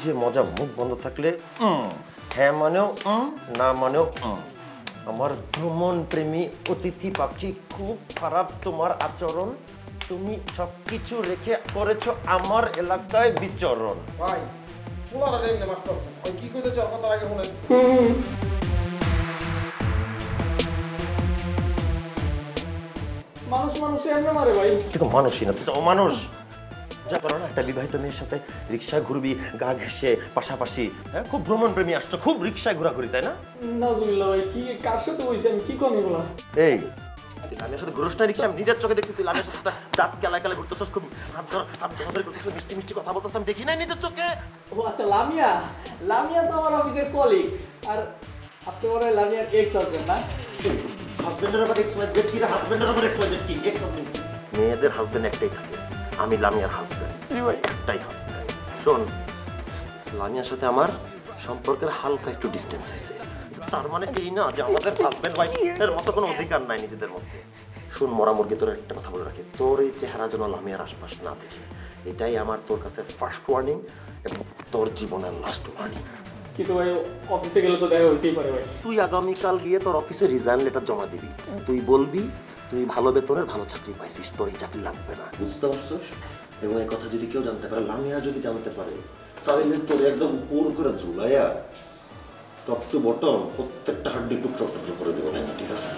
যে মজা, মুখ বন্ধ থাকলে হ্যাঁ মানেও না মানেও। আমার ভ্রমণ প্রেমী অতিথি পাখি, খুব খারাপ তোমার আচরণ। তুমি সবকিছু রেখে করেছো আমার এলাকায় বিচরণ। ভাই পোলারা এমনি মারতেছে, ওই কি কইতে চাও কথা আগে বলেন। মানুষ মানুষ এমনি মারে ভাই। কিন্তু মানুষই না, তো মানুষ যা করো না, একটা বিবাহিত মেয়ের সাথে রিক্সায় ঘুরবি, গা ঘেঁষে পাশাপাশি। হ্যাঁ, খুব ভ্রমণ প্রেমী আসছো, খুব রিক্সায় ঘোরাঘুরি, তাই না? নাজুবিল্লাহ ভাই, কি কার সাথে হইছে, আমি কি কোন এগুলা? এই লামিয়ার সাথে ঘুরোস না রিক্সা, আমি নিজের চোখে দেখছি তুই লামিয়ার সাথে দাঁত কেলায় কেলায় ঘুরতেছিস, খুব হাত ধরে করতেছিস, মিষ্টি মিষ্টি কথা বলতেছ, আমি দেখি নাই নিজের চোখে। ও আচ্ছা, লামিয়া। লামিয়া তো আমার অফিসের কলিগ, আর আপনি মনে হয় লামিয়ার এক্স হাজবেন্ড না? হাজবেন্ডের আবার এক্স ওয়াইফ জেড কি রে? হাজবেন্ডের আবার এক্স ওয়াইফ জেড কি? এক্স হাজবেন্ড কি? মেয়েদের হাজবেন্ড একটাই থাকে, আমি লামিয়ার হাজবেন্ড। একটাই হাজবেন্ড। শোন, লামিয়ার সাথে আমার সম্পর্কের হালকা একটু ডিস্টেন্স হয়েছে, তার মানে এই না যে আমাদের হাজবেন্ড ওয়াইফের মতো কোনো অধিকার নাই নিজেদের মধ্যে। শুন মরা মুরগি, তোর একটা কথা বলে রাখি, তোর এই চেহারা যেন লামিয়ার আশপাশ না দেখি, এটাই আমার তোর কাছে ফার্স্ট ওয়ার্নিং এবং তোর জীবনের লাস্ট ওয়ার্নিং। কিন্তু ভাই অফিসে গেলে তো দেখা হইতেই পারে ভাই। তুই আগামীকাল গিয়ে তোর অফিসে রিজাইন লেটার জমা দিবি। তুই বলবি তুই ভালো বেতনের ভালো চাকরি পাইছিস, তোর এই চাকরি লাগবে না, বুঝতে পারছিস? এবং এই কথা যদি কেউ জানতে পারে, লামিয়া যদি জানতে পারে, তাহলে তোর একদম উপর করে ঝুলাইয়া টপ টু বটম প্রত্যেকটা হাড্ডি টুকরো টুকরো করে দেবো। ভাই ঠিক আছে?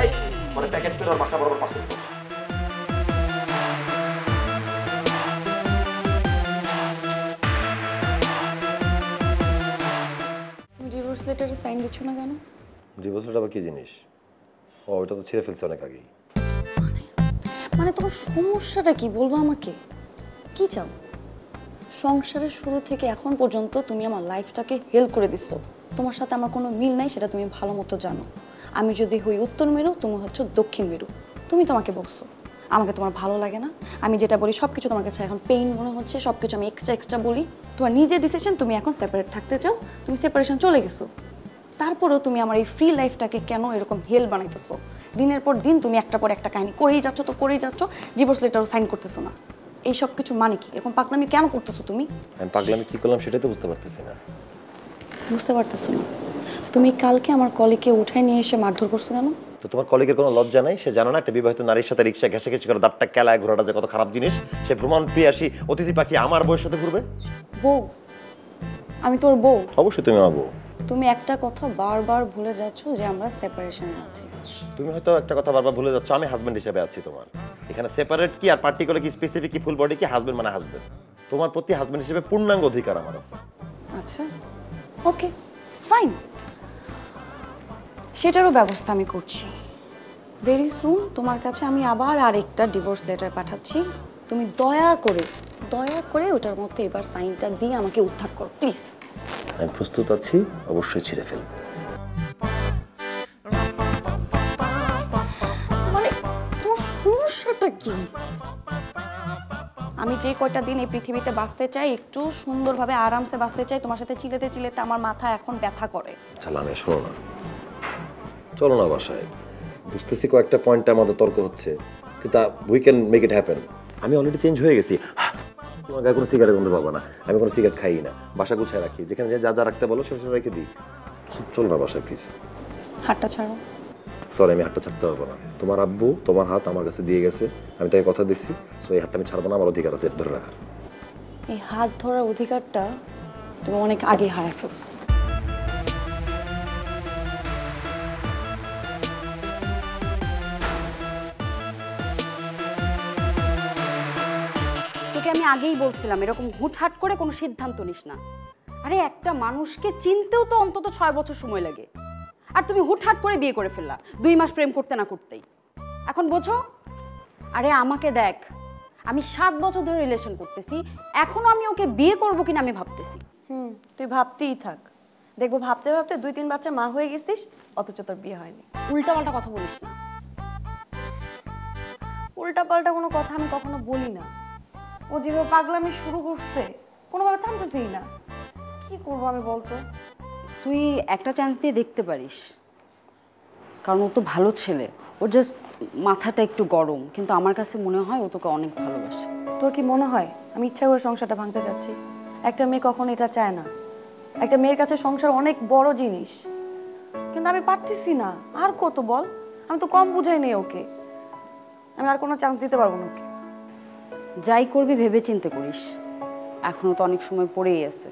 এই পরে প্যাকেট করে ওর বাসা বরাবর পার্সেল কর। ডিভোর্স লেটারে সাইন দিচ্ছ না কেন? ডিভোর্স লেটার আবার কি জিনিস? ও ওটা তো ছেড়ে ফেলছে অনেক আগেই। মানে তোমার সমস্যাটা কি বলবো আমাকে? কি চাও? সংসারের শুরু থেকে এখন পর্যন্ত তুমি আমার লাইফটাকে হেল্প করে দিছো। তোমার সাথে আমার কোনো মিল নাই, সেটা তুমি ভালো মতো জানো। আমি যদি হই উত্তর মেরু, তুমি হচ্ছে দক্ষিণ মেরু। তুমি তোমাকে বলছো আমাকে তোমার ভালো লাগে না, আমি যেটা বলি সব কিছু তোমার কাছে এখন পেইন মনে হচ্ছে, সব কিছু আমি এক্সট্রা বলি। তোমার নিজের ডিসিশন, তুমি এখন সেপারেট থাকতে চাও, তুমি সেপারেশন চলে গেছো। তারপরেও তুমি আমার এই ফ্রি লাইফটাকে কেন এরকম হেল বানাইতেছো? দিনের পর দিন তুমি একটা পর একটা কাহিনী করেই যাচ্ছ, তো করেই যাচ্ছ, ডিভোর্স লেটারও সাইন করতেছো না। এই সব কিছু মানে কি? এরকম পাগলামি কেন করতেছো তুমি? আমি পাগলামি কি করলাম সেটাই তো বুঝতে পারতেছি না। বুঝতে পারতেছো না? তুমি কালকে আমার কলিগকে উঠায় নিয়ে এসে মারধর করছো কেন? তো তোমার কলিগের কোনো লজ্জা নাই? সে জানো না একটা বিবাহিত নারীর সাথে রিক্সা ঘেঁষাঘেঁষি করে দাঁতটা কেলায় ঘোরাটা যে কত খারাপ জিনিস? সে ভ্রমণ প্রিয়াসী অতিথি পাখি আমার বউয়ের সাথে ঘুরবে? বউ? আমি তোর বউ? অবশ্যই তুমি আমার বউ। তুমি একটা কথা বারবার ভুলে যাচ্ছ যে আমরা সেপারেশনে আছি। তুমি হয়তো একটা কথা বারবার ভুলে যাচ্ছ, আমি হাজবেন্ড হিসেবে আছি তোমার। এখানে সেপারেট কি আর পার্টিকুলার কি, স্পেসিফিক কি, ফুল বডি কি, হাজবেন্ড মানে হাজবেন্ড। তোমার প্রতি হাজবেন্ড হিসেবে পূর্ণাঙ্গ অধিকার আমার আছে। আচ্ছা ওকে ফাইন, সেটারও ব্যবস্থা আমি করছি। ভেরি সুন তোমার কাছে আমি আবার আরেকটা ডিভোর্স লেটার পাঠাচ্ছি। তুমি দয়া করে ওটার মধ্যে এবার সাইনটা দিয়ে আমাকে উদ্ধার করো প্লিজ। আমি প্রস্তুত আছি, অবশ্যই ছিঁড়ে ফেলবো। মানে তোমার সমস্যাটা কি? আমি যে কয়টা দিন এই পৃথিবীতে বাঁচতে চাই, একটু সুন্দরভাবে আরামসে বাঁচতে চাই, তোমার সাথে চিলেতে চিলেতে আমার মাথা এখন ব্যথা করে। চলো আমি শোনো না, চলো না বাসায়। বুঝতেছি কয়েকটা পয়েন্টে আমাদের তর্ক হচ্ছে, কিন্তু we can make it happen. আমি অলরেডি চেঞ্জ হয়ে গেছি। তোমার গায়ে কোনো সিগারেট গন্ধ পাবো না, আমি কোনো সিগারেট খাই না, বাসা গুছায় রাখি, যেখানে যা যা রাখতে বলো সেখানে রেখে দিই। চলো না বাসায় প্লিজ। হাতটা ছাড়ো। সরি, আমি হাতটা ছাড়তে পারবো না। তোমার আব্বু তোমার হাত আমার কাছে দিয়ে গেছে, আমি তাকে কথা দিচ্ছি, সো এই হাতটা আমি ছাড়বো না, আমার অধিকার আছে এটা ধরে রাখার। এই হাত ধরার অধিকারটা তুমি অনেক আগে হারিয়ে ফেলছো। তোকে আমি আগেই বলছিলাম এরকম হুটহাট করে কোনো সিদ্ধান্ত নিস না। আরে একটা মানুষকে চিনতেও তো অন্তত 6 বছর সময় লাগে, আর তুমি হুটহাট করে বিয়ে করে ফেললা 2 মাস প্রেম করতে না করতেই। এখন বোঝো? আরে আমাকে দেখ, আমি 7 বছর ধরে রিলেশন করতেছি, এখনো আমি ওকে বিয়ে করবো কিনা আমি ভাবতেছি। তুই ভাবতেই থাক, দেখবো ভাবতে ভাবতে 2-3 বাচ্চা মা হয়ে গেছিস, অথচ তোর বিয়ে হয়নি। উল্টাপাল্টা কথা বলিস না। উল্টাপাল্টা কোনো কথা আমি কখনো বলি না। ও যেভাবে পাগলামি শুরু করছে, কোনোভাবে থামতেছেই না। কি করবো আমি বলতো? তুই একটা চান্স দিয়ে দেখতে পারিস, কারণ ও তো ভালো ছেলে, ওর জাস্ট মাথাটা একটু গরম, কিন্তু আমার কাছে মনে হয় ও তোকে অনেক ভালোবাসে। তোর কি মনে হয় আমি ইচ্ছা করে সংসারটা ভাঙতে চাচ্ছি? একটা মেয়ে কখন এটা চায় না। একটা মেয়ের কাছে সংসার অনেক বড় জিনিস, কিন্তু আমি পারতেছি না। আর কত বল, আমি তো কম বুঝাই নেই ওকে। আমি আর কোনো চান্স দিতে পারবো না ওকে। যাই করবি ভেবে চিন্তে করিস, এখনো তো অনেক সময় পড়েই আছে।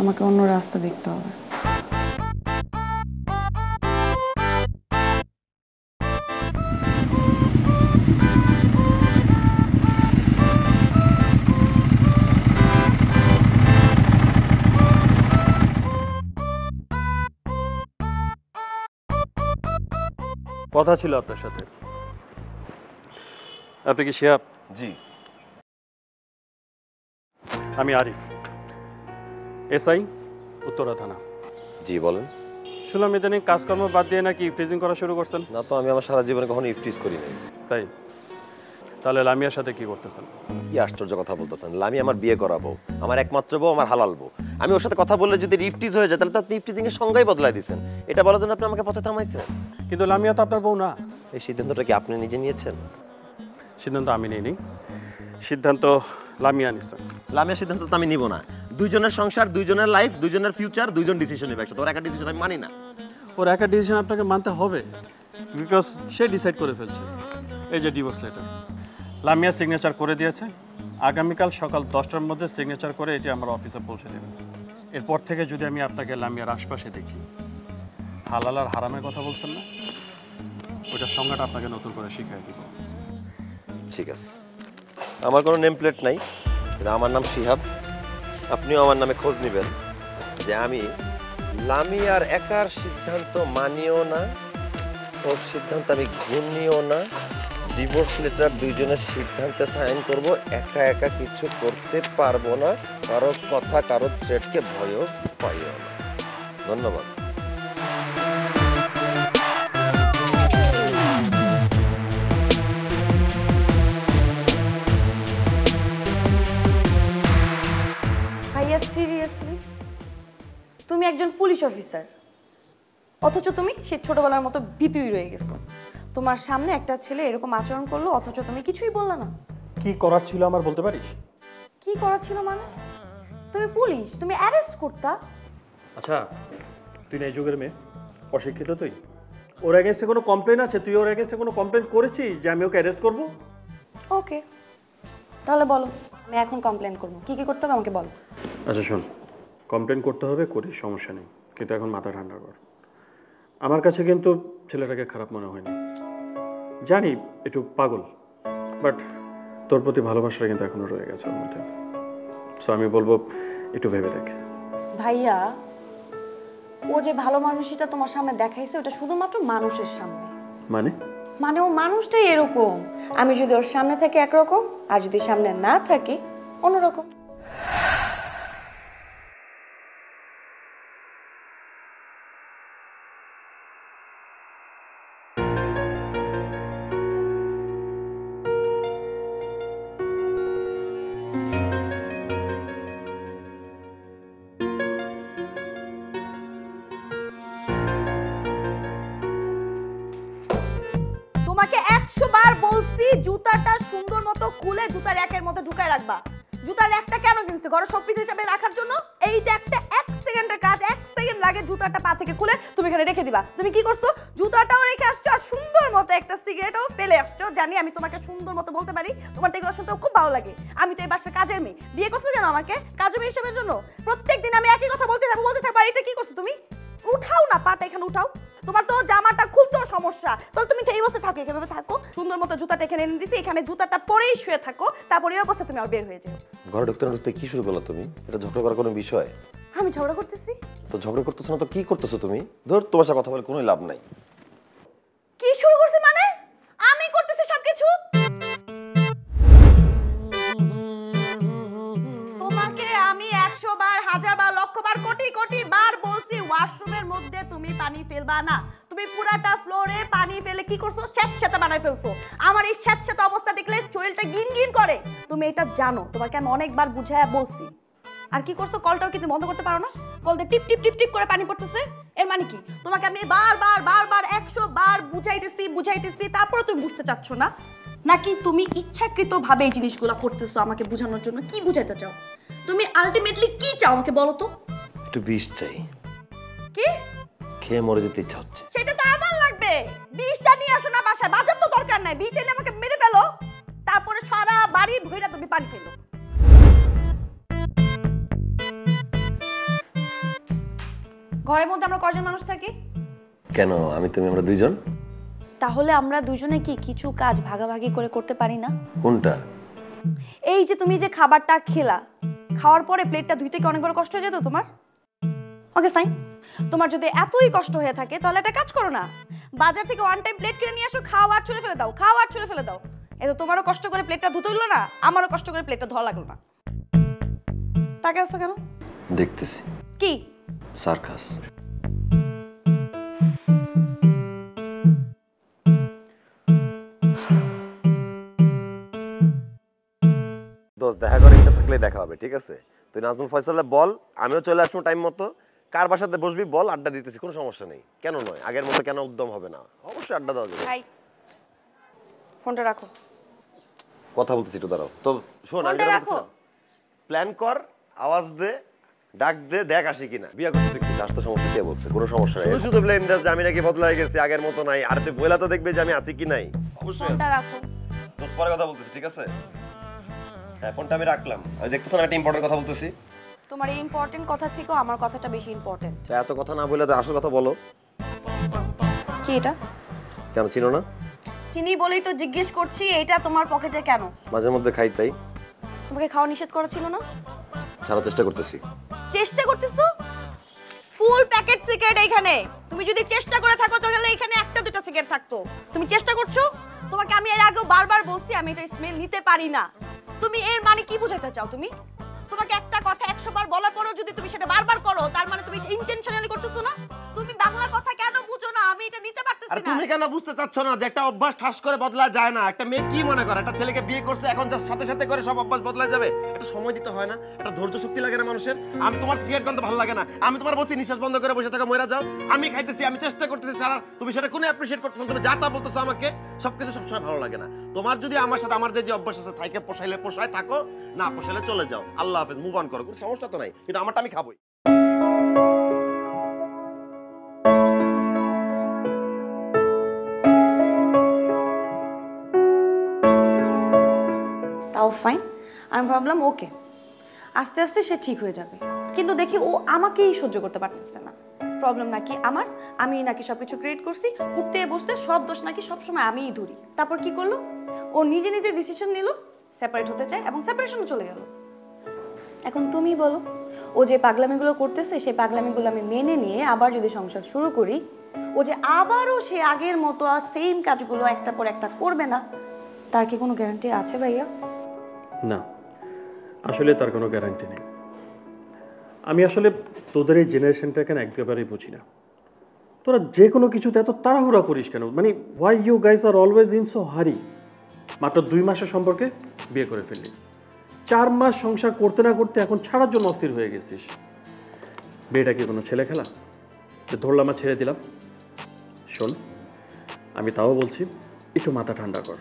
আমাকে অন্য রাস্তা দেখতে হবে। কথা ছিল আপনার সাথে। আপনি কি শিহাব? জি। আমি আরিফ, এসআই, উত্তরা থানা। জি বলেন। শুনলাম ইদানিং কাজকর্ম বাদ দিয়ে নাকি ইফটিজিং করা শুরু করছেন? না তো, আমি আমার সারা জীবনে কখনো ইফটিজ করি নাই। তাই? তাহলে লামিয়ার সাথে কি করতেছেন? কি আশ্চর্য কথা বলতেছেন! লামি আমার বিয়ে করাবো, আমার একমাত্র বউ, আমার হালাল বউ। আমি ওর সাথে কথা বললে যদি ইফটিজ হয়ে যায়, তাহলে তো আপনি ইফটিজিং এর সংজ্ঞাই বদলাই দিয়েছেন। এটা বলার জন্য আপনি আমাকে পথে থামাইছেন। কিন্তু লামিয়া তো আপনার বউ না। এই সিদ্ধান্তটা কি আপনি নিজে নিয়েছেন? সিদ্ধান্ত আমি নিইনি, সিদ্ধান্ত লামিয়া নিছে। লামিয়ার সিদ্ধান্ত তো আমি নিব না। দুইজনের সংসার, দুইজনের লাইফ, দুইজনের ফিউচার, দুইজন ডিসিশন নেবে একসাথে। ওর একটা ডিসিশন আমি মানি না। ওর একটা ডিসিশন আপনাকে মানতে হবে, বিকজ সে ডিসাইড করে ফেলছে। এই যে ডিভোর্স লেটার লামিয়া সিগনেচার করে দিয়েছে। আগামীকাল সকাল 10টার মধ্যে সিগনেচার করে এটি আমার অফিসে পৌঁছে দেবেন। এরপর থেকে যদি আমি আপনাকে লামিয়ার আশপাশে দেখি, হালাল আর হারামের কথা বলছেন না, ওইটার সংজ্ঞাটা আপনাকে নতুন করে শিখিয়ে দিব। ঠিক আছে, আমার কোনো নেম প্লেট নাই, কিন্তু আমার নাম শিহাব। আপনিও আমার নামে খোঁজ নেবেন যে আমি লামিয়ার একার সিদ্ধান্ত মানিও না, ওর সিদ্ধান্ত আমি ঘূর্ণিও না। ডিভোর্স লেটার দুইজনের সিদ্ধান্তে সাইন করব, একা একা কিছু করতে পারবো না। কারো কথা, কারো থ্রেটকে ভয়ও পাইও না। ধন্যবাদ। ভাইয়া সিরিয়াসলি, তুমি একজন পুলিশ অফিসার, অথচ তুমি সে ছোটবেলার মতো ভীতুই রয়ে গেছো। তোমার সামনে একটা ছেলে এরকম আচরণ করলো, অথচ তুমি কিছুই বললা না। কি করার ছিল আমার বলতে পারিস? কি করার ছিল মানে? তুমি পুলিশ, তুমি অ্যারেস্ট করতা। আচ্ছা, তুই না এই যুগের মেয়ে, অশিক্ষিত তুই। ওর এগেনস্টে কোনো কমপ্লেন আছে? তুই ওর এগেনস্টে কোনো কমপ্লেন করেছিস যে আমি ওকে অ্যারেস্ট করবো? ওকে, তাহলে বলো, আমি এখন কমপ্লেন করবো। কি কি করতে হবে আমাকে বলো। আচ্ছা শোন, কমপ্লেন করতে হবে, করিস, সমস্যা নেই, কিন্তু এখন মাথা ঠান্ডা কর। আমার কাছে কিন্তু ছেলেটাকে খারাপ মনে হয়নি। জানি একটু পাগল, বাট তোর প্রতি ভালোবাসাটা কিন্তু এখনো রয়ে গেছে ওর মধ্যে। সো আমি বলবো একটু ভেবে দেখ। ভাইয়া, ও যে ভালো মানুষটা তোমার সামনে দেখাইছে, ওটা শুধুমাত্র মানুষের সামনে। মানে ও মানুষটাই এরকম। আমি যদি ওর সামনে থাকি একরকম, আর যদি সামনে না থাকি অন্যরকম। তোমাকে 100 বার বলছি জুতাটা সুন্দর মতো খুলে জুতার র‍্যাকের মধ্যে ঢুকায় রাখবা। জুতার র‍্যাকটা কেন কিনছো? ঘরে শোপিস হিসেবে রাখার জন্য। এইটা একটা 1 সেকেন্ডের কাজ, 1 সেকেন্ড লাগে জুতাটা পা থেকে খুলে তুমি এখানে রেখে দিবা। তুমি কি করছো? জুতাটাও রেখে আসছো আর সুন্দর মতো একটা সিগারেটও ফেলে আসছো। জানি আমি তোমাকে সুন্দর মতো বলতে পারি, তোমার এগুলো শুনতে খুব ভালো লাগে। আমি তো এই বাসার কাজের মেয়ে, বিয়ে করছো জানো আমাকে কাজের মেয়ে হিসেবের জন্য। প্রত্যেকদিন আমি একই কথা বলতে থাকবো। আর এটা কি করছো তুমি? উঠাও না পাটা, এখানে উঠাও। তোমার তো জামাটা খুলতেও সমস্যা, তাহলে তুমি এই অবস্থায় থাকো, এভাবে থাকো। সুন্দর মতো জুতাটা এখানে এনে দিছি, এখানে জুতাটা পরেই শুয়ে থাকো। তারপরে এই অবস্থা তুমি আর বের হয়ে যাও। ঘরে ঢুকতে না ঢুকতে কি শুরু করলো তুমি? এটা ঝগড়া করার কোনো বিষয়? আমি ঝগড়া করতেছি? তো ঝগড়া করতেছো না তো কি করতেছো তুমি? ধর, তোমার সাথে কথা বলে কোনো লাভ নাই। কি শুরু করছি মানে? আমি করতেছি সবকিছু। তোমাকে আমি 100 বার, 1000 বার, লক্ষ বার, কোটি কোটি বার বলছি ওয়াশরুমের মধ্যে তুমি পানি ফেলবা না। তুমি পুরাটা ফ্লোরে পানি ফেলে কি করছো? স্যাঁতস্যাঁতে বানাই ফেলছো। আমার এই স্যাঁতস্যাঁতে অবস্থা দেখলে শরীরটা গিনগিন করে। তুমি এটা জানো, তোমাকে আমি অনেকবার বুঝায়া বলছি। আর কি করছো? কলটাও কি তুমি বন্ধ করতে পারো না? কল দিয়ে টিপ টিপ টিপ টিপ করে পানি পড়তেছে। এর মানে কি? তোমাকে আমি বারবার 100 বার বুঝাইতেছি, তারপরে তুমি বুঝতে চাচ্ছ না। নাকি তুমি ইচ্ছাকৃতভাবে এই জিনিসগুলো করতেছো আমাকে বোঝানোর জন্য? কি বুঝাতে চাও তুমি? আলটিমেটলি কি চাও আমাকে বলো তো? একটু বিষ চাই, কি খেয়ে মরে যেতে ইচ্ছা হচ্ছে। সেটা তো আমার লাগবে। বিষটা নিয়ে আসো না বাসায়, বাজার তো দরকার নাই। বিষ এনে আমাকে মেরে ফেলো, তারপরে সারা বাড়ি ভুইরা তুমি পানি ফেলো। ঘরের মধ্যে আমরা কয়জন মানুষ থাকি? কেন আমি তুমি আমরা দুইজন? তাহলে আমরা দুজনে কি কিছু কাজ ভাগাভাগি করে করতে পারি না? কোনটা? এই যে তুমি যে খাবারটা খেলা, খাওয়ার পরে প্লেটটা ধুইতে কি অনেক বড় কষ্ট হয়ে যেত তোমার? ওকে ফাইন, তোমার যদি এতই কষ্ট হয়ে থাকে তাহলে একটা কাজ করো না, বাজার থেকে ওয়ান টাইম প্লেট কিনে নিয়ে আসো, খাও আর ছুঁড়ে ফেলে দাও, খাও আর ছুঁড়ে ফেলে দাও। এতো তোমারও কষ্ট করে প্লেটটা ধুতে হলো না, আমারও কষ্ট করে প্লেটটা ধোয়া লাগলো না। তাকে আসছো কেন? দেখতেছি। কি সার্কাস। দোস্ত দেখা করার ইচ্ছা থাকলে দেখা হবে, ঠিক আছে? তুই নাজমুল ফয়সালে বল, আমিও চলে আসবো টাইম মতো। কার বাসাতে বসবি বল, আড্ডা দিতেছি, কোনো সমস্যা নেই। কেন নয়, আগের মতো কেন উদ্যম হবে না? অবশ্যই আড্ডা দেওয়া যাবে। ভাই ফোনটা রাখো। কথা বলতেছি, একটু দাঁড়াও তো। শোন, ফোনটা রাখো। প্ল্যান কর, আওয়াজ দে, ডাক দে, দেখ আসি কিনা। বিয়া করতে দেখবি, আসতে সমস্যা কে বলছে? কোনো সমস্যা নাই। শুধু ব্লেম দাস যে আমি নাকি বদলাই গেছি, আগের মতো নাই। আর তুই বইলা তো দেখবি যে আমি আছি কি নাই। অবশ্যই ফোনটা আছি। রাখো। দোস্ত পরে কথা বলতেছি, ঠিক আছে? হ্যাঁ, ফোনটা আমি রাখলাম। আমি দেখতেছ না একটা ইম্পর্টেন্ট কথা বলতেছি। তোমার এই ইম্পর্টেন্ট কথা থেকেও আমার কথাটা বেশি ইম্পর্টেন্ট। এত কথা না বলে তো আসল কথা বলো। কি এটা? কেন চিনো না? চিনি বলেই তো জিজ্ঞেস করছি, এটা তোমার পকেটে কেন? মাঝে মধ্যে খাই তাই। তোমাকে খাওয়া নিষেধ করা ছিল না? ছাড়ার চেষ্টা করতেছি। চেষ্টা করতেছো? ফুল প্যাকেট সিগারেট এইখানে। তুমি যদি চেষ্টা করে থাকো তাহলে এখানে একটা দুটো সিগারেট থাকতো। তুমি চেষ্টা করছো? তোমাকে আমি এর আগেও বারবার বলছি আমি এটা স্মেল নিতে পারি না। তুমি এর মানে কি বোঝাতে চাও? তুমি তোমাকে একটা কথা 100 বার বলার পরেও যদি তুমি সেটা বারবার করো, তার মানে তুমি ইন্টেনশনালি করতেছো না? তুমি বাংলা কথা কেন বুঝো না? আমি এটা নিতে পারতেছি আর না। তুমি কেন বুঝতে চাচ্ছ না যে একটা অভ্যাস ঠাস করে বদলা যায় না? একটা মেয়ে কি মনে করে একটা ছেলেকে বিয়ে করছে, এখন জাস্ট সাথে সাথে করে সব অভ্যাস বদলা যাবে? একটা সময় দিতে হয় না? একটা ধৈর্য শক্তি লাগে না মানুষের? আমি তোমার সিগারেট গন্ধ ভালো লাগে না, আমি তোমার বলছি নিঃশ্বাস বন্ধ করে বসে থাকা মরে যাও। আমি খাইতেছি, আমি চেষ্টা করতেছি, স্যার তুমি সেটা কোনো অ্যাপ্রিশিয়েট করতেছো না। তুমি যা তা বলতেছো আমাকে, সবকিছু সবসময় ভালো লাগে না। তোমার যদি আমার সাথে আমার যে অভ্যাস আছে থাইকে পোষাইলে পোষায় থাকো, না পোষাইলে চলে যাও। আল্লাহ হাফেজ, মুভ অন করো, কোনো সমস্যা তো নাই। কিন্তু আমারটা আমি খাবোই। তাও ফাইন, আমি ভাবলাম ওকে আস্তে আস্তে সে ঠিক হয়ে যাবে, কিন্তু দেখি ও আমাকেই সহ্য করতে পারতেছে না। প্রবলেম নাকি আমার? আমি নাকি সবকিছু ক্রিয়েট করছি? উঠতে বসতে সব দোষ নাকি সবসময় আমিই ধরি। তারপর কি করলো? ও নিজে নিজে ডিসিশন নিল, সেপারেট হতে চায় এবং সেপারেশনে চলে গেল। এখন তুমি বলো, ও যে পাগলামিগুলো করতেছে সেই পাগলামিগুলো আমি মেনে নিয়ে আবার যদি সংসার শুরু করি, ও যে আবারও সে আগের মতো সেম কাজগুলো একটা পর একটা করবে না, তার কি কোনো গ্যারান্টি আছে ভাইয়া? না, আসলে তার কোনো গ্যারান্টি নেই। আমি আসলে তোদের এই জেনারেশনটাকে না একেবারেই বুঝি না। তোরা যে কোনো কিছুতে এত তাড়াহুড়া করিস কেন? মানে why you guys are always in so hurry? মাত্র 2 মাসের সম্পর্কে বিয়ে করে ফেললি, 4 মাস সংসার করতে না করতে এখন ছাড়ার জন্য অস্থির হয়ে গেছিস। বিয়েটা কি কোনো ছেলে খেলা যে ধরলাম আর ছেড়ে দিলাম? শোন, আমি তাও বলছি একটু মাথা ঠান্ডা কর,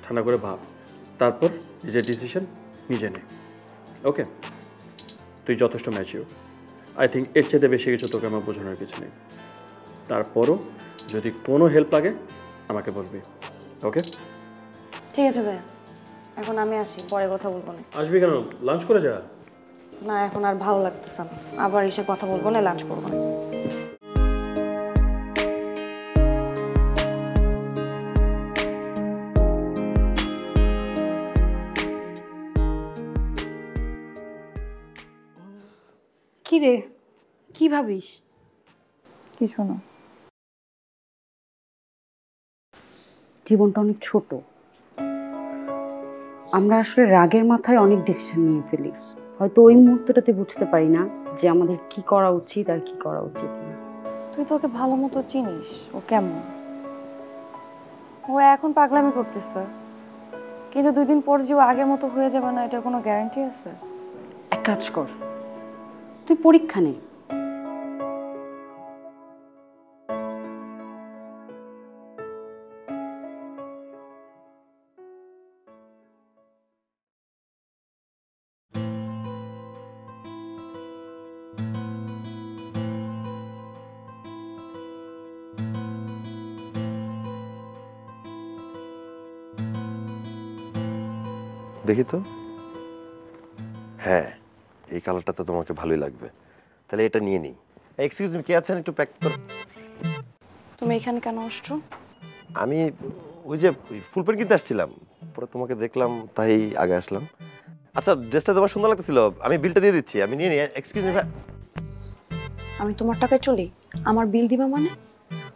ঠান্ডা করে ভাব, তারপর নিজের ডিসিশন নিজে নে। ওকে, তুই যথেষ্ট ম্যাচিওর। আই থিঙ্ক এর চেয়ে বেশি কিছু তোকে আমার বোঝানোর কিছু নেই। তারপরও যদি কোনো হেল্প লাগে আমাকে বলবি, ওকে? ঠিক আছে ভাইয়া, এখন আমি আসি, পরে কথা বলবো না। আসবি কেন? লাঞ্চ করে যা। না, এখন আর ভালো লাগতেছে না, আবার এসে কথা বলবো না, লাঞ্চ করবো না। কি রে, কি ভাবিস? কিছু না। জীবনটা অনেক ছোট, আমরা আসলে রাগের মাথায় অনেক ডিসিশন নিয়ে ফেলি। হয়তো ওই মুহূর্তটাতে বুঝতে পারি না যে আমাদের কি করা উচিত আর কি করা উচিত না। তুই তো ওকে ভালো মতো চিনিস, ও কেমন। ও এখন পাগলামি করতেছে, কিন্তু 2 দিন পর যে ও আগের মতো হয়ে যাবে না, এটার কোনো গ্যারান্টি আছে? এক কাজ কর, তুই পরীক্ষা নে। দেখি তো। হ্যাঁ, এই কালারটা তো তোমাকে ভালোই লাগবে, তাহলে এটা নিয়ে নিই। এক্সকিউজ মি, কে আছেন একটু প্যাক করে। তুমি এখানে কেন আসছো? আমি ওই যে ফুল প্যান্ট কিনতে আসছিলাম, পরে তোমাকে দেখলাম তাই আগে আসলাম। আচ্ছা, ড্রেসটা তোমার সুন্দর লাগতেছিল, আমি বিলটা দিয়ে দিচ্ছি, আমি নিয়ে নিই। এক্সকিউজ মি ভাই। আমি তোমার টাকায় চলি, আমার বিল দিবা মানে?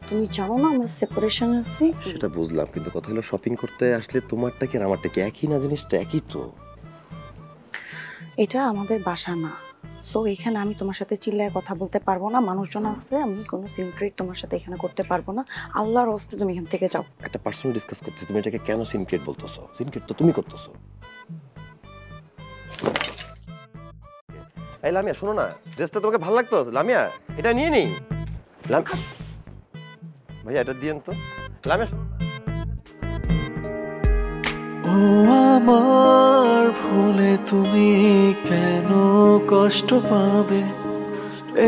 তুমি জানো না আমরা সেপারেশন আছি। সেটা বুঝলাম, কিন্তু কথা হলো শপিং করতে আসলে তোমারটা কি আর আমারটা কি একই না? জিনিসটা একই তো। এটা আমাদের বাসা না, সো এখানে আমি তোমার সাথে চিল্লায় কথা বলতে পারবো না, মানুষজন আছে, আমি কোনো সিনক্রেট তোমার সাথে এখানে করতে পারবো না। আল্লাহর হস্তে তুমি এখান থেকে যাও। একটা পার্সোনাল ডিসকাস করতেছি, তুমি এটাকে কেন সিনক্রেট বলতেছো? সিনক্রেট তো তুমি করতেছো। এই লামিয়া শোনো না, ড্রেসটা তোমাকে ভালো লাগতো? লামিয়া এটা নিয়ে নিই। ভাইয়া এটা দিয়েন তো। লামিয়া ও আমার ভুলে তুমি কেন কষ্ট পাবে,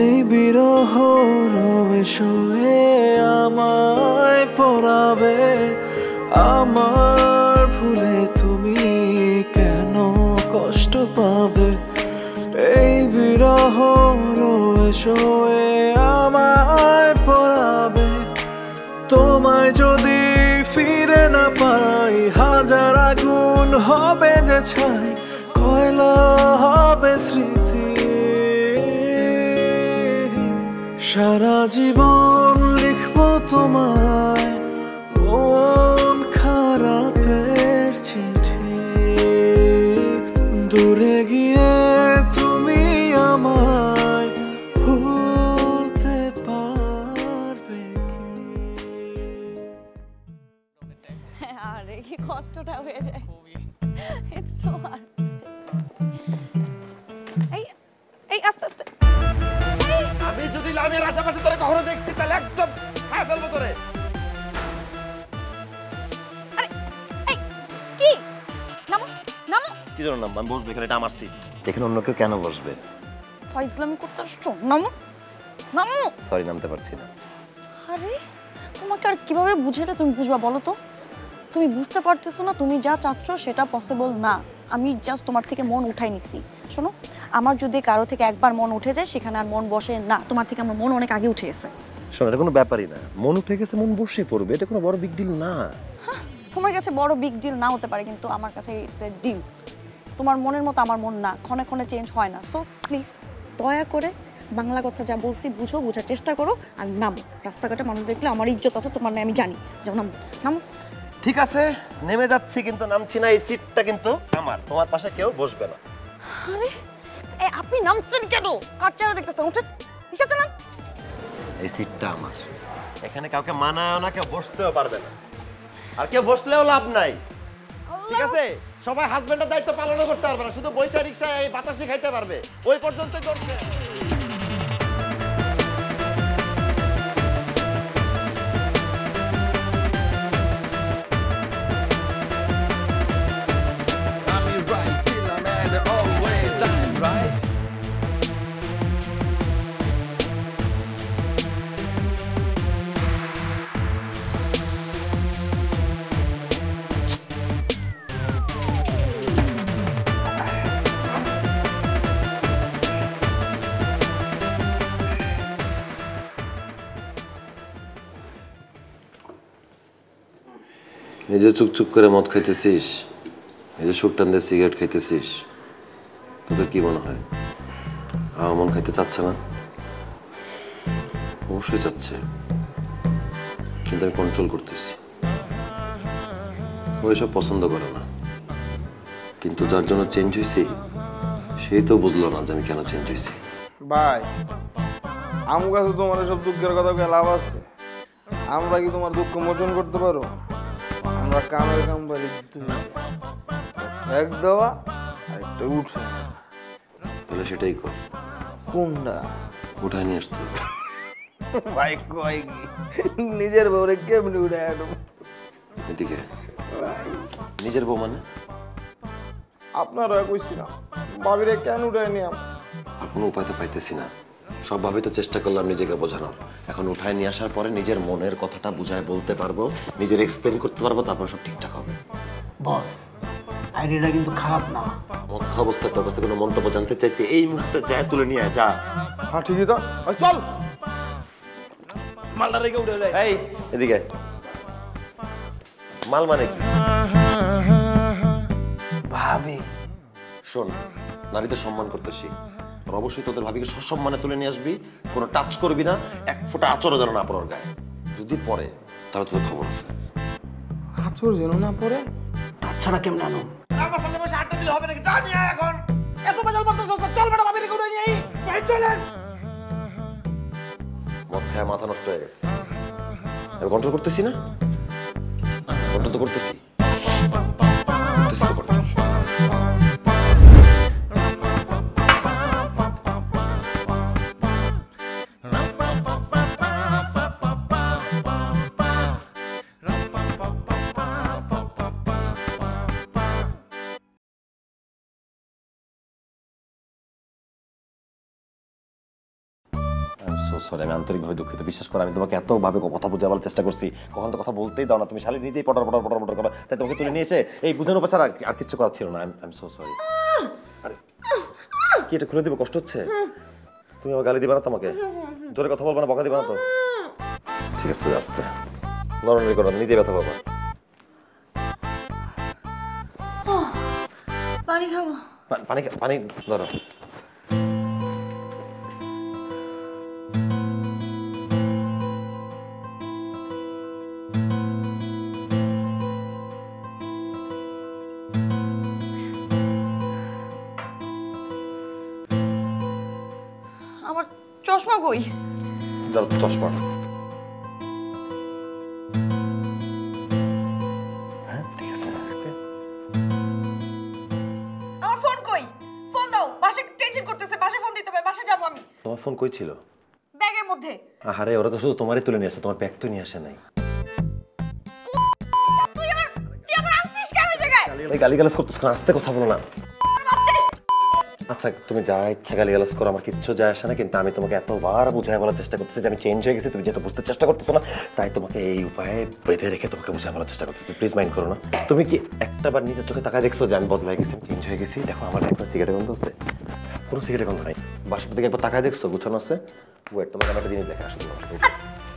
এই বিরহ রোয়ে আমায় পড়াবে। আমার ভুলে তুমি কেন কষ্ট পাবে, এই বিরহ রোয়ে আমায় পড়াবে। তোমায় যদি ফিরে না পাই, হাজার আগুন হবে যে ছাই, কয়লা হবে স্মৃতি। সারা জীবন লিখবো তোমায় মন খারাপের চিঠি, দূরে গিয়ে তুমি আমায় ভুলতে পারবে কি? আরে কি কষ্টটা হয়ে যায়। It's so hard. এই আস্তে আস্তে। আমি যদি লামিয়ার আশেপাশে তোরে কখনো দেখছি তাহলে একদম খায় ফেলবো তোরে। আরে এই কি? নামো নামো। কি জন্য নাম? আমি বসবো এখানে, এটা আমার সিট। এখানে অন্য কেউ কেন বসবে? ফাইজলামি করতে আসছো? নামো নামো। সরি, নামতে পারছি না। আরে তোমাকে আর কিভাবে বুঝালে তুমি বুঝবা বলো তো? তুমি বুঝতে পারতেছো না, তুমি যা চাচ্ছ সেটা পসিবল না। আমি জাস্ট তোমার থেকে মন উঠাই নিছি। শোনো, আমার যদি কারো থেকে একবার মন উঠে যায় সেখানে আর মন বসে না। তোমার থেকে আমার মন অনেক আগে উঠে গেছে। শোনো, এটা কোনো ব্যাপারই না, মন উঠে গেছে মন বসে পড়বে, এটা কোনো বড় বিগ ডিল না। তোমার কাছে বড় বিগ ডিল না হতে পারে, কিন্তু আমার কাছে ইটস এ ডিল। তোমার মনের মতো আমার মন না, ক্ষণে ক্ষণে চেঞ্জ হয় না। সো প্লিজ দয়া করে বাংলা কথা যা বলছি বুঝো, বোঝার চেষ্টা করো আর নামো। রাস্তাঘাটে মানুষ দেখলে আমার ইজ্জত আছে, তোমার না আমি জানি। যাও নামো নামো। ঠিক আছে, নেমে যাচ্ছি, কিন্তু নামছি না। এই সিটটা কিন্তু আমার, তোমার পাশে কেউ বসবে না। আরে আপনি নামছেন কেন? কার চেহারা দেখতেছেন? উঠে নিচে চলেন। এই সিটটা আমার, এখানে কাউকে মানায় না, কেউ বসতেও পারবে না, আর কেউ বসলেও লাভ নাই। ঠিক আছে, সবাই হাজবেন্ডের দায়িত্ব পালনও করতে পারবে না, শুধু বৈশা রিক্সায় এই বাতাসি খাইতে পারবে, ওই পর্যন্তই করছে। নিজে চুকচুক করে মদ খাইতেছিস, নিজে সুখ টান দিয়ে সিগারেট খাইতেছিস, তোদের কি মনে হয় আমার মন খাইতে চাচ্ছে না? অবশ্যই চাচ্ছে, কিন্তু আমি কন্ট্রোল করতেছি। ও এসব পছন্দ করে না, কিন্তু যার জন্য চেঞ্জ হয়েছি সেই তো বুঝলো না যে আমি কেন চেঞ্জ হয়েছি। ভাই, আমার কাছে তোমার সব দুঃখের কথা লাভ আছে? আমরা কি তোমার দুঃখ মোচন করতে পারো? আমরা কামের কাম পারি, এক দেওয়া আর একটা উঠে। তাহলে সেটাই কর। কোনটা? উঠায় নিয়ে আসতে হবে। ভাই কয় কি, নিজের বউরে কেমনি উঠে আনো? এদিকে নিজের বউ মানে? আপনারা কইছিলাম ভাবিরে কেন উঠে নিয়াম? আর কোনো উপায় তো পাইতেছি না। সবভাবে তো চেষ্টা করলাম নিজেকে বোঝানোর, এখন উঠায় নিয়ে আসার পরে নিজের মনের কথাটা বুঝায় বলতে পারবো, নিজের এক্সপ্লেন করতে পারবো, তারপর সব ঠিকঠাক হবে। বস, আইডিয়াটা কিন্তু খারাপ না। মধ্য অবস্থায় তোর কাছে কোনো মন্তব্য জানতে চাইছি, এই মুহূর্তে যা তুলে নিয়ে আয়, যা। হ্যাঁ ঠিকই তো, চল মালটা রেখে উঠে যায়। এই এদিকে, মাল মানে কি? ভাবি শোন, নারীদের সম্মান করতে শিখ। আর অবশ্যই তোদের ভাবিকে সসম্মানে তুলে নিয়ে আসবি, কোনো টাচ করবি না, এক ফোঁটা আচরও যেন না পড়ার গায়ে। যদি পড়ে তাহলে তোদের খবর আছে। আচর যেন না পড়ে। তাছাড়া কেমন আনো আমার সামনে বসে আড্ডা দিলে হবে নাকি? যা নিয়ে আয় এখন। এত বেজাল করতেছস, চল বেটা ভাবি রেখে উঠে নিয়ে আই। ভাই চলেন। মদ খায় মাথা নষ্ট হয়ে গেছে। আমি কন্ট্রোল করতেছি না? কন্ট্রোল তো করতেছি তো কন্ট্রোল। সরি, আমি আন্তরিকভাবে দুঃখিত। বিশ্বাস করো, আমি তোমাকে এতভাবে কথা বোঝাবার চেষ্টা করছি, কখন তো কথা বলতেই দাও না। তুমি শালি নিজেই পটার পটার পটার পটার করো, তাই তোমাকে তুলে নিয়েছে। এই বুঝানোর পাশে আর কিছু করার ছিল না। I am so sorry. আরে কি এটা খুলে দিব? কষ্ট হচ্ছে? তুমি আমার গালি দিবা না তো? আমাকে জোরে কথা বলবা না, বকা দিবা না তো? ঠিক আছে, আস্তে নরমালি করো, নিজেই ব্যথা পাবো। পানি খাবো। পানি পানি ধরো। আমার চশমা কই? ধরো চশমা। হ্যাঁ ঠিক আছে। আমার ফোন কই? ফোন দাও। বাসায় টেনশন করতেছে, বাসায় ফোন দিতে হবে, বাসায় যাবো আমি। তোমার ফোন কই ছিল? ব্যাগের মধ্যে। আরে ওরা তো শুধু তোমারই তুলে নিয়ে আসে, তোমার ব্যাগ তো নিয়ে আসে নাই। তুই আমার আনছিস কেন জায়গায়? গালিগালাজ করতেছ কেন? আস্তে কথা বলো না। আচ্ছা তুমি যা ইচ্ছা গালিগালাজ করো, আমার কিচ্ছু যায় আসে না। কিন্তু আমি তোমাকে এতবার বুঝাই বলার চেষ্টা করতেছি যে আমি চেঞ্জ হয়ে গেছি, তুমি যেটা বুঝতে চেষ্টা করতেছো না, তাই তোমাকে এই উপায়ে বেঁধে রেখে তোমাকে বুঝাই বলার চেষ্টা করতেছি। প্লিজ মাইন্ড করো না। তুমি কি একটাবার নিজের চোখে তাকায় দেখছো যে আমি বদলাই গেছি, আমি চেঞ্জ হয়ে গেছি? দেখো আমার একটা সিগারেট গন্ধ আছে, কোনো সিগারেট গন্ধ নাই। বাসার দিকে একবার তাকায় দেখছো গুছানো আছে? ওয়েট, তোমাকে আমি একটা জিনিস দেখে আসো।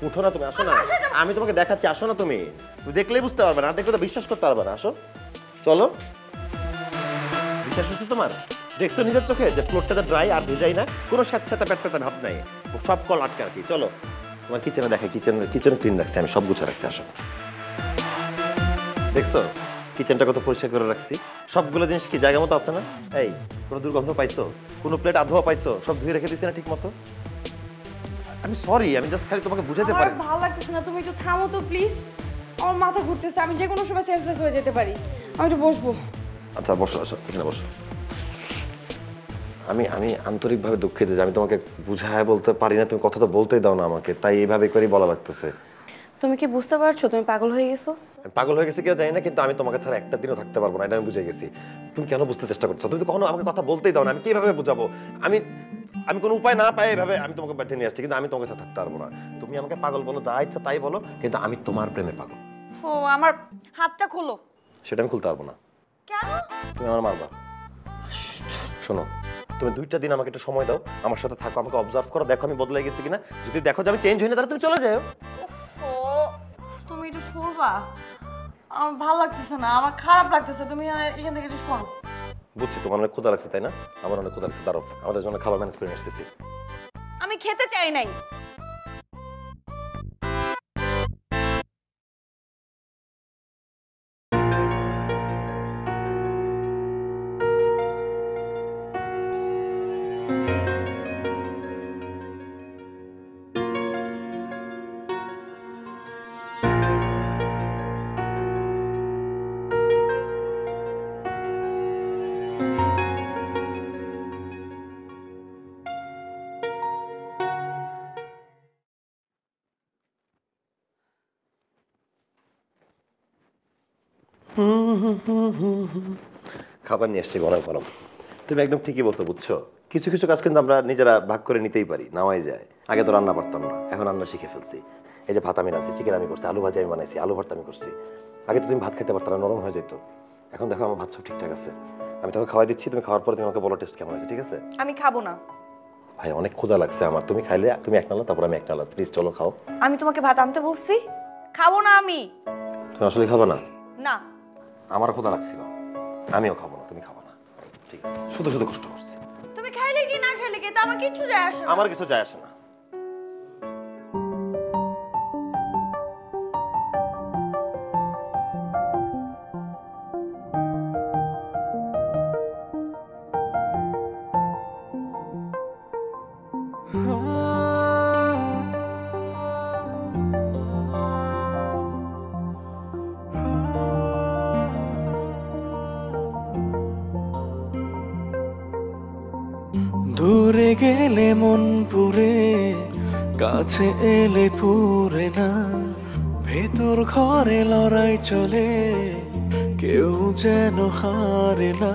উঠো না তুমি, আসো না, আমি তোমাকে দেখাচ্ছি। আসো না, তুমি দেখলেই বুঝতে পারবে না, দেখলে তো বিশ্বাস করতে পারবে না। আসো, চলো। বিশ্বাস হচ্ছে তোমার? দেখছো নিজের চোখে যে ফ্লোরটা ড্রাই আর ভেজাই না, কোনো স্যাঁতস্যাঁতে প্যাটপ্যাটে ভাব নাই, সব কল আটকে আর কি। চলো তোমার কিচেনে দেখে, কিচেন ক্লিন রাখছি আমি, সব গুছা রাখছি। আসো, দেখছো কিচেনটা কত পরিষ্কার করে রাখছি? সবগুলো জিনিস কি জায়গা মতো আছে না? এই কোনো দুর্গন্ধ পাইছো? কোনো প্লেট আধোয়া পাইছো? সব ধুয়ে রেখে দিছি না ঠিক মতো? আমি সরি, আমি জাস্ট খালি তোমাকে বুঝাতে আমার পারি। ভালো লাগতেছে না, তুমি একটু থামো তো প্লিজ। আমার মাথা ঘুরতেছে, আমি যে কোনো সময় সেন্সলেস হয়ে যেতে পারি। আমি একটু বসবো। আচ্ছা বসো, আসো এখানে বসো। আমি আন্তরিকভাবে দুঃখিত যে আমি তোমাকে বুঝায় বলতে পারি না, তুমি কথা তো বলতেই দাও না আমাকে, তাই এইভাবে করেই বলা লাগতেছে। তুমি কি বুঝতে পারছো তুমি পাগল হয়ে গেছো? আমি পাগল হয়ে গেছি কিনা জানি না, কিন্তু আমি তোমাকে ছাড়া একটা দিনও থাকতে পারবো না, এটা আমি বুঝে গেছি। তুমি কেন বুঝতে চেষ্টা করছো? তুমি তো কখনো আমাকে কথা বলতেই দাও না, আমি কিভাবে বুঝাবো? আমি কোনো উপায় না পাই এভাবে আমি তোমাকে বাড়িতে নিয়ে আসছি, কিন্তু আমি তোমাকে ছাড়া থাকতে পারবো না। তুমি আমাকে পাগল বলো, যা ইচ্ছা তাই বলো, কিন্তু আমি তোমার প্রেমে পাগল। ও আমার হাতটা খোলো। সেটা আমি খুলতে পারবো না। কেন? তুমি আমার মারবা। শোনো, তুমি 2টা দিন আমাকে একটু সময় দাও, আমার সাথে থাকো, আমাকে অবজার্ভ করো, দেখো আমি বদলে গেছি কিনা। যদি দেখো যে আমি চেঞ্জ হই না, তাহলে তুমি চলে যাও। ও তুমি একটু সরবা, আমার ভালো লাগতেছে না, আমার খারাপ লাগতেছে, তুমি এখান থেকে একটু সরো। বুঝছি তোমার অনেক ক্ষুধা লাগছে, তাই না? আমার অনেক ক্ষুধা লাগছে, দাঁড়াও আমাদের জন্য খাবার ম্যানেজ করে নিয়ে আসতেছি। আমি খেতে চাই নাই। খাবার নিয়ে আসছি গরম গরম। তুমি একদম ঠিকই বলছো, বুঝছো? কিছু কিছু কাজ কিন্তু আমরা নিজেরা ভাগ করে নিতেই পারি, নেওয়াই যায়। আগে তো রান্না পারতাম না, এখন রান্না শিখে ফেলছি। এই যে ভাত আমি রাঁধছি, চিকেন আমি করছি, আলু ভাজি আমি বানাইছি, আলু ভর্তা আমি করছি। আগে তো তুমি ভাত খেতে পারতাম না, নরম হয়ে যেত। এখন দেখো আমার ভাত সব ঠিকঠাক আছে, আমি তোমাকে খাওয়াই দিচ্ছি, তুমি খাওয়ার পরে তুমি আমাকে বলো টেস্ট কেমন হয়েছে, ঠিক আছে? আমি খাবো না। ভাই অনেক ক্ষুধা লাগছে আমার, তুমি খাইলে তুমি এক নালা তারপর আমি এক নালা, প্লিজ চলো খাও। আমি তোমাকে ভাত আনতে বলছি, খাবো না আমি। তুমি আসলে খাবা না? না। আমার ক্ষুধা লাগছিল, আমিও খাবো না, তুমি খাবা না, ঠিক আছে? শুধু শুধু কষ্ট করছি। তুমি খাইলে কি না খাইলে কি, তো আমার কিচ্ছু যায় আসে না। আমার কিছু যায় আসে না। দূরে গেলে মন পুরে, কাছে এলে পুরে না, ভেতর ঘরে লড়াই চলে, কেউ যেন হারে না।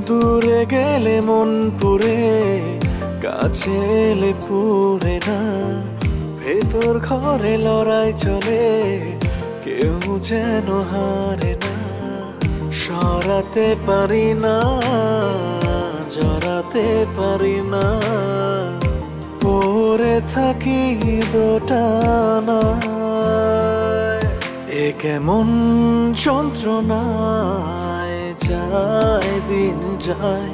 দূরে গেলে মন পুরে, কাছে এলে পুরে না, ভেতর ঘরে লড়াই চলে, কেউ যেন হারে না। সরাতে পারি না, জড়াতে পারি না, পড়ে থাকি দোটানা। এ কেমন যন্ত্রণায় যায় দিন যায়,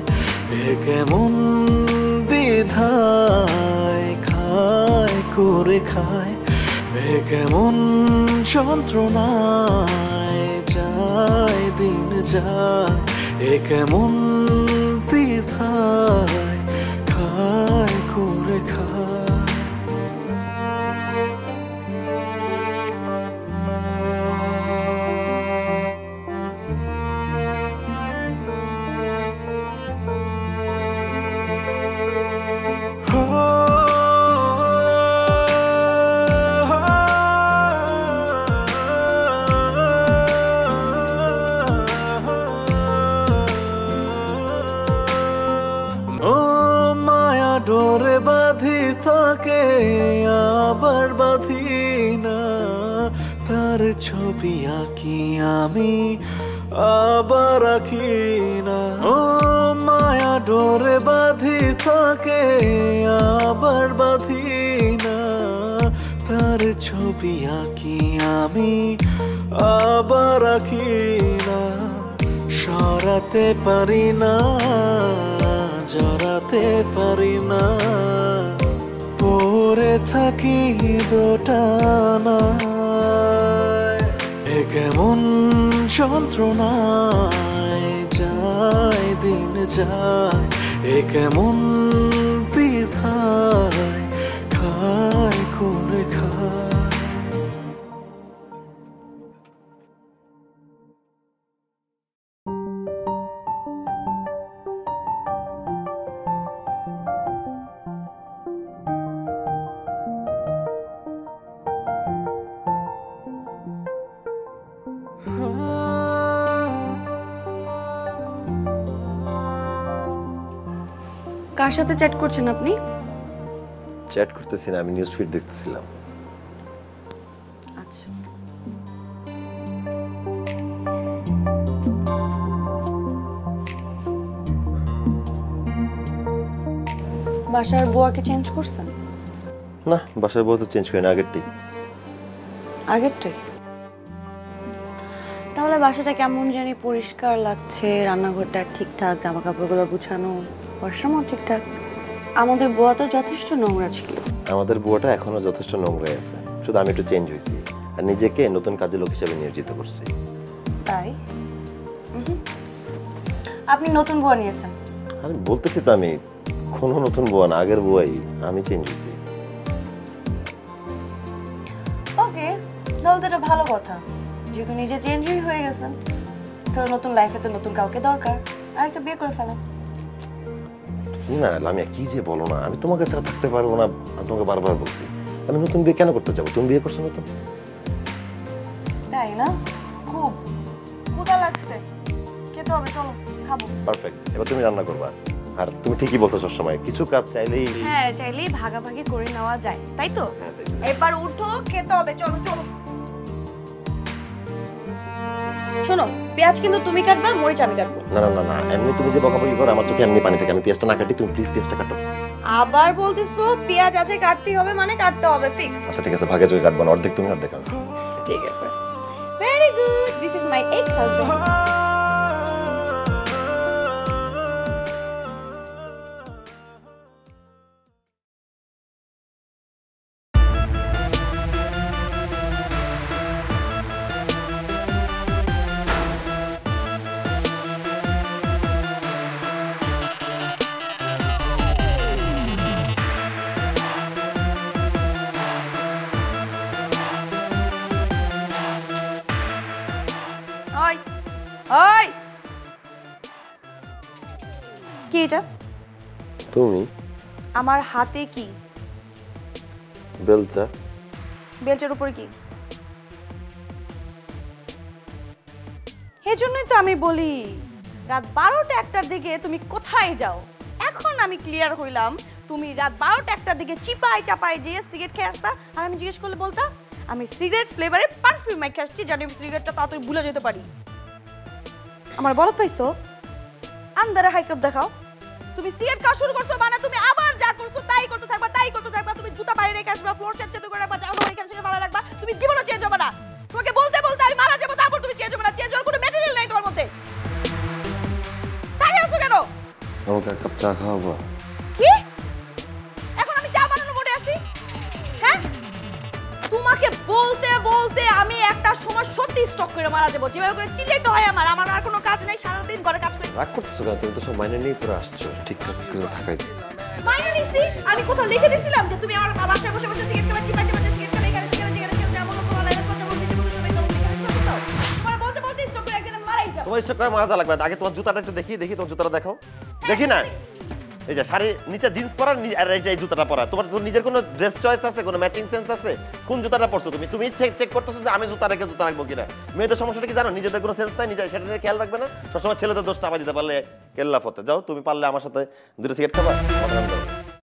এ কেমন দ্বিধায় খায় করে খায়, এ কেমন যন্ত্রণায় যায় দিন যায়, এ কেমন দ্বিধায় খায় করে খায়। ডোরে বাঁধি তাকে আবার বাঁধি না, তার ছবি আঁকি আমি আবার আঁকি না। ও মায়া ডোরে বাঁধি তাকে আবার বাঁধি না, তার ছবি আঁকি আমি আবার আঁকি না। সরাতে পারি না, জড়াতে পারি না, পড়ে থাকি দোটানা। এ কেমন যন্ত্রণায় যায় দিন যায়, এ কেমন দ্বিধায় খায় করে খায়। কার সাথে চ্যাট করছেন আপনি? চ্যাট করতেছি না, আমি নিউজ ফিড দেখতেছিলাম। আচ্ছা। বাসার বুয়াকে চেঞ্জ করছেন? না, বাসার বউ তো চেঞ্জ করি না, আগেরটাই। আগেরটাই? তাহলে বাসাটা কেমন জানি পরিষ্কার লাগছে, রান্নাঘরটা ঠিকঠাক, জামা কাপড়গুলো গুছানো, ওয়াশরুমও ঠিকঠাক। আমাদের বুয়া তো যথেষ্ট নোংরা ছিল। আমাদের বুয়াটা এখনো যথেষ্ট নোংরাই আছে, শুধু আমি একটু চেঞ্জ হয়েছি আর নিজেকে নতুন কাজের লোক হিসেবে নিয়োজিত করছি। তাই? আপনি নতুন বুয়া নিয়েছেন? আমি বলতেছি তো, আমি কোনো নতুন বুয়া না, আগের বুয়াই, আমি চেঞ্জ হয়েছি। ওকে, তাহলে তো এটা ভালো কথা। যেহেতু নিজে চেঞ্জই হয়ে গেছেন, তাহলে নতুন লাইফে তো নতুন কাউকে দরকার, আর একটা বিয়ে করে ফেলেন। না লামিয়া, কি যে বলো না, আমি তোমাকে ছাড়া থাকতে পারবো না, আমি তোমাকে বারবার বলছি। আমি নতুন বিয়ে কেন করতে যাবো? তুমি বিয়ে করছো নতুন? তাই না? খুব ক্ষুধা লাগছে, খেতে হবে, চলো। খাবো। পারফেক্ট, এবার তুমি রান্না করবা। আর তুমি ঠিকই বলছো সবসময়, কিছু কাজ চাইলেই হ্যাঁ চাইলেই ভাগাভাগি করে নেওয়া যায়, তাই তো? এবার উঠো, খেতে হবে, চলো চলো। শোনো, পেঁয়াজ কিন্তু তুমি কাটবা, মরিচ আমি কাটবো। না না না না, এমনি তুমি যে বকাবকি করো আমার চোখে এমনি পানি থাকে। আমি পেঁয়াজটা না কাটি, তুমি প্লিজ পেঁয়াজটা কাটো। আবার বলতেছো পেঁয়াজ আছে কাটতে হবে, মানে কাটতে হবে ফিক্স। আচ্ছা ঠিক আছে, ভাগে যোগে কাটবো না, অর্ধেক তুমি অর্ধেক আমি। ঠিক আছে, very good, this is my ex husband. ওই ওই, কি এটা? তুমি আমার হাতে কি? বেলচা। বেলচের উপরে কি? এজন্যই তো আমি বলি রাত 12টা 1টার দিকে তুমি কোথায় যাও। এখন আমি ক্লিয়ার হইলাম, তুমি রাত 12টা 1টার দিকে চিপাই চাপাই যেয়ে সিগারেট খেয়ে আসতা, আর আমি জিজ্ঞেস করলে বলতা আমি সিগারেট ফ্লেভারের পারফিউম মাইকে আসছি, জানি সিগারেটটা তাড়াতাড়ি ভুলে যেতে পারি। আমার বলত পাইছো? আন্দারে হাইকআপ দেখাও। তুমি সিগারেট খাওয়া শুরু করছো মানে তুমি আবার যা করছো তাই করতে থাকবা, তাই করতে থাকবা। তুমি জুতা বাইরে রেখে আসবা, ফ্লোর সেট করে রাখবা, জামা কাপড় এখানে সেখানে ভালো রাখবা, তুমি জীবনও চেঞ্জ হবে না। তোমাকে বলতে বলতে আমি মারা যাবো, তারপর তুমি চেঞ্জ হবে না। চেঞ্জ হওয়ার কোনো ম্যাটেরিয়াল নাই তোমার মধ্যে। তাই আছো কেন? আমাকে এক কাপ চা খাওয়াবো? কি? এখন আমি চা বানানোর মোডে আছি? হ্যাঁ, তোমাকে বলতে বলতে আমি একটা সময় সত্যি স্টক করে মারা যাবো। যেভাবে করে চিল্লাইতে হয় আমার, আমার আর কোনো কাজ নেই, সারাদিন ঘরে কাজ করি। রাগ করতেছো কেন? তুমি তো সব মাইনে নিয়ে পরে আসছো, ঠিকঠাক করে থাকাই। মাইনে নিছি? আমি কোথাও লিখে দিছিলাম যে তুমি আমার বাসায় বসে বসে সিগারেট খাবে, চিপাই চিপাই সিগারেট খাবে, এখানে সেখানে যেখানে সেখানে যেমন কোনো লাইনের কথা বলতে বলতে তুমি কেমন সিগারেট খাও? তোমার বলতে বলতে স্টক করে একদিন আমি মারাই যাবো। তোমার স্টক করে মারা যা লাগবে। আগে তোমার জুতাটা একটু দেখি, দেখি তোমার জুতাটা দেখাও। দেখি না, এই যে শাড়ি নিচে জিন্স পরা, আর এই যে এই জুতাটা পরা। তোমার নিজের কোনো ড্রেস চয়েস আছে, কোনো ম্যাচিং সেন্স আছে? কোন জুতাটা পরছো তুমি? তুমি চেক করতেছো যে আমি জুতা রেখে জুতা রাখবো কিনা। মেয়েদের সমস্যাটা কি জানো? নিজেদের কোনো সেন্স নাই, নিজে সেটা নিয়ে খেয়াল রাখবে না। সবসময় ছেলেদের দোষ চাপা দিতে পারলে কেল্লা ফতে। যাও, তুমি পারলে আমার সাথে দুটো সিগারেট খাবা।